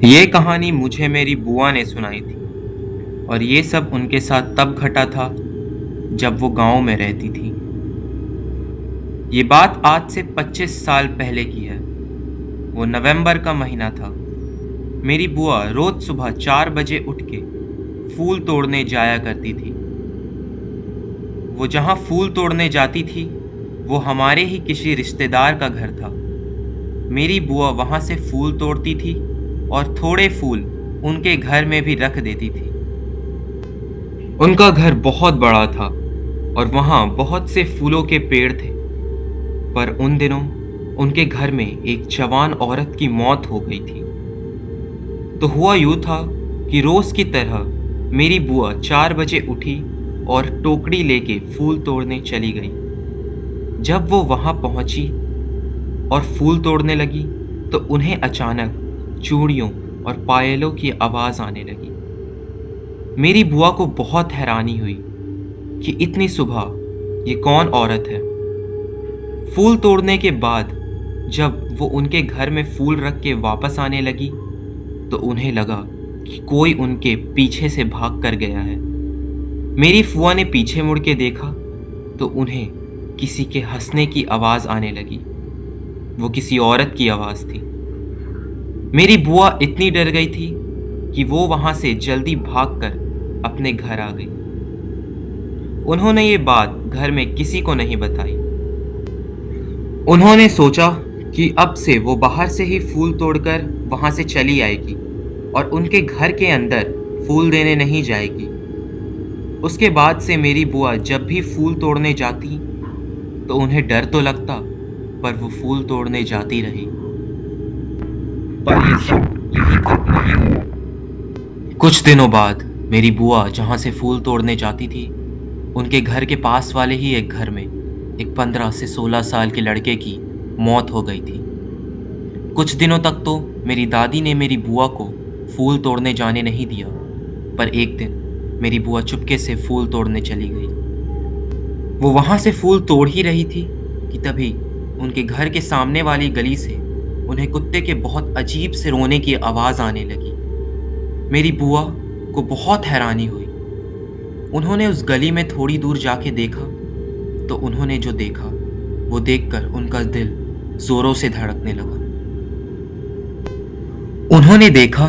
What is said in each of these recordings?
ये कहानी मुझे मेरी बुआ ने सुनाई थी और ये सब उनके साथ तब घटा था जब वो गांव में रहती थी। ये बात आज से 25 साल पहले की है। वो नवंबर का महीना था। मेरी बुआ रोज सुबह 4 बजे उठ के फूल तोड़ने जाया करती थी। वो जहाँ फूल तोड़ने जाती थी वो हमारे ही किसी रिश्तेदार का घर था। मेरी बुआ वहाँ से फूल तोड़ती थी और थोड़े फूल उनके घर में भी रख देती थी। उनका घर बहुत बड़ा था और वहाँ बहुत से फूलों के पेड़ थे। पर उन दिनों उनके घर में एक जवान औरत की मौत हो गई थी। तो हुआ यूं था कि रोज की तरह मेरी बुआ 4 बजे उठी और टोकरी लेके फूल तोड़ने चली गई। जब वो वहां पहुंची और फूल तोड़ने लगी तो उन्हें अचानक चूड़ियों और पायलों की आवाज आने लगी। मेरी बुआ को बहुत हैरानी हुई कि इतनी सुबह ये कौन औरत है। फूल तोड़ने के बाद जब वो उनके घर में फूल रख के वापस आने लगी तो उन्हें लगा कि कोई उनके पीछे से भाग कर गया है। मेरी फुआ ने पीछे मुड़ के देखा तो उन्हें किसी के हंसने की आवाज आने लगी। वो किसी औरत की आवाज थी। मेरी बुआ इतनी डर गई थी कि वो वहां से जल्दी भागकर अपने घर आ गई। उन्होंने ये बात घर में किसी को नहीं बताई। उन्होंने सोचा कि अब से वो बाहर से ही फूल तोड़कर वहां से चली आएगी और उनके घर के अंदर फूल देने नहीं जाएगी। उसके बाद से मेरी बुआ जब भी फूल तोड़ने जाती तो उन्हें डर तो लगता, पर वो फूल तोड़ने जाती रही। पर ये सब यही तक नहीं हुआ। कुछ दिनों बाद मेरी बुआ जहाँ से फूल तोड़ने जाती थी उनके घर के पास वाले ही एक घर में एक 15 से 16 साल के लड़के की मौत हो गई थी। कुछ दिनों तक तो मेरी दादी ने मेरी बुआ को फूल तोड़ने जाने नहीं दिया, पर एक दिन मेरी बुआ चुपके से फूल तोड़ने चली गई। वो वहां से फूल तोड़ ही रही थी कि तभी उनके घर के सामने वाली गली से उन्हें कुत्ते के बहुत अजीब से रोने की आवाज आने लगी। मेरी बुआ को बहुत हैरानी हुई। उन्होंने उस गली में थोड़ी दूर जाके देखा तो उन्होंने जो देखा वो देखकर उनका दिल जोरों से धड़कने लगा। उन्होंने देखा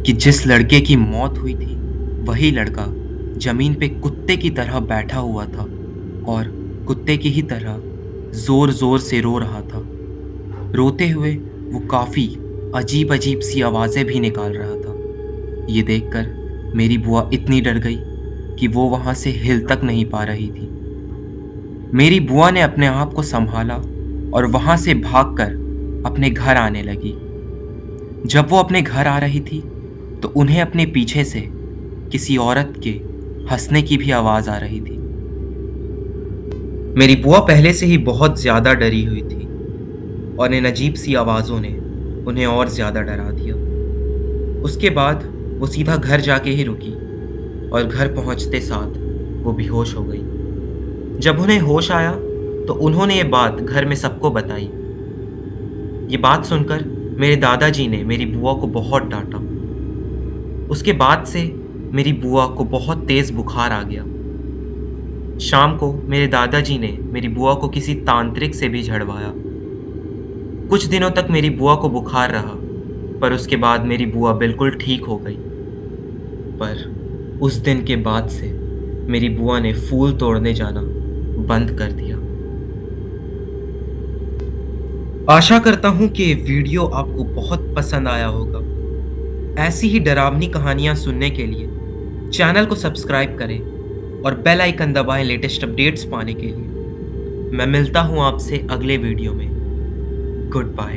कि जिस लड़के की मौत हुई थी वही लड़का जमीन पे कुत्ते की तरह बैठा हुआ था और कुत्ते की ही तरह जोर जोर से रो रहा था। रोते हुए वो काफी अजीब अजीब सी आवाजें भी निकाल रहा था। ये देखकर मेरी बुआ इतनी डर गई कि वो वहां से हिल तक नहीं पा रही थी। मेरी बुआ ने अपने आप को संभाला और वहां से भागकर अपने घर आने लगी। जब वो अपने घर आ रही थी तो उन्हें अपने पीछे से किसी औरत के हंसने की भी आवाज आ रही थी। मेरी बुआ पहले से ही बहुत ज्यादा डरी हुई थी और इन अजीब सी आवाजों ने उन्हें और ज्यादा डरा दिया। उसके बाद वो सीधा घर जाके ही रुकी और घर पहुंचते साथ वो बेहोश हो गई। जब उन्हें होश आया तो उन्होंने ये बात घर में सबको बताई। ये बात सुनकर मेरे दादाजी ने मेरी बुआ को बहुत डांटा। उसके बाद से मेरी बुआ को बहुत तेज बुखार आ गया। शाम को मेरे दादाजी ने मेरी बुआ को किसी तांत्रिक से भी झड़वाया। कुछ दिनों तक मेरी बुआ को बुखार रहा, पर उसके बाद मेरी बुआ बिल्कुल ठीक हो गई। पर उस दिन के बाद से मेरी बुआ ने फूल तोड़ने जाना बंद कर दिया। आशा करता हूँ कि वीडियो आपको बहुत पसंद आया होगा। ऐसी ही डरावनी कहानियाँ सुनने के लिए चैनल को सब्सक्राइब करें और बेल आइकन दबाएं लेटेस्ट अपडेट्स पाने के लिए। मैं मिलता हूँ आपसे अगले वीडियो में। Good bye.